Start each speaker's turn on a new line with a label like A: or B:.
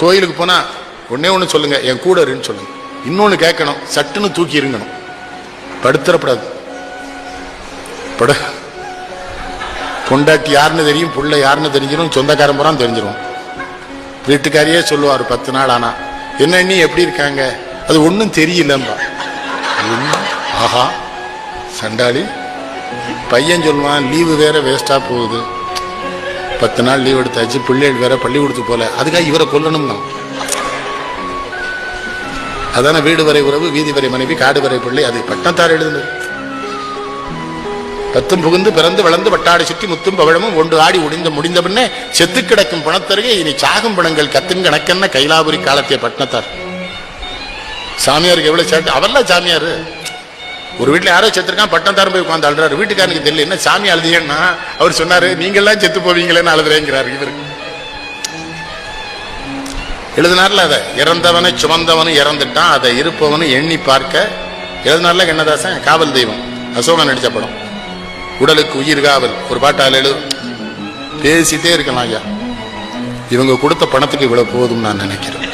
A: கோயிலுக்கு போனா ஒன்னே ஒன்று சொல்லுங்க, என் கூட இருன்னு சொல்லுங்க. இன்னொன்னு கேட்கணும், சட்டுன்னு தூக்கி இருங்கணும், படுத்துறப்படாது. பட பொண்டாட்டி யாருன்னு தெரியும், புள்ள யாருன்னு தெரிஞ்சிடும், சொந்தக்காரன் போறான்னு தெரிஞ்சிடும். வீட்டுக்காரியே சொல்லுவார் 10 நாள் ஆனா, என்ன நீ எப்படி இருக்காங்க, அது ஒன்றும் தெரியலம்பா. ஆஹா சண்டாளி. பையன் சொல்லுவான், லீவு வேற வேஸ்டா போகுது, 10 நாள் லீவ் எடுத்தாச்சு, பிள்ளைகள் வேற பள்ளிக்கூடத்துக்கு போல, அதுக்காக இவரை கொல்லணும் தான். அதான வீடு வரை உறவு, வீதி வரை மனைவி, காடு வரை பிள்ளை. அது பட்டத்தார் எழுதுனது. 10 புகுந்து பிறந்து வளர்ந்து வட்டாடி சுற்றி முத்தும் பவழமும் ஒன்று ஆடி முடிந்த பின்னே செத்து கிடக்கும் பணத்தருகே இனி சாகும் பணங்கள் கத்தும் கணக்கென்ன கைலாபுரி காலத்திய பட்டணத்தார். சாமியாருக்கு எவ்வளவு சேட்டு, அவர்லாம் சாமியாரு. ஒரு வீட்டுல யாரோ செத்துருக்கான், பட்டணத்தாரும் போய் உட்காந்து அழுறாரு. வீட்டுக்காரனுக்கு தெரியல, என்ன சாமி அழுதியன்னா அவர் சொன்னாரு, நீங்கெல்லாம் செத்து போவீங்களேன்னு அழுதுறேங்கிறாரு. இவருக்கு எழுதினார்ல, அதை இறந்தவனை சுமந்தவனு இறந்துட்டான், அதை இருப்பவனு எண்ணி பார்க்க எழுதினார்ல கண்ணதாசன். காவல் தெய்வம், அசோகன் நடிச்ச படம். உடலுக்கு உயிர் காவல் ஒரு பாட்டால் எழுது. பேசிட்டே இருக்கலாம் ஐயா. இவங்க கொடுத்த பணத்துக்கு இவ்வளவு போதும் நான் நினைக்கிறேன்.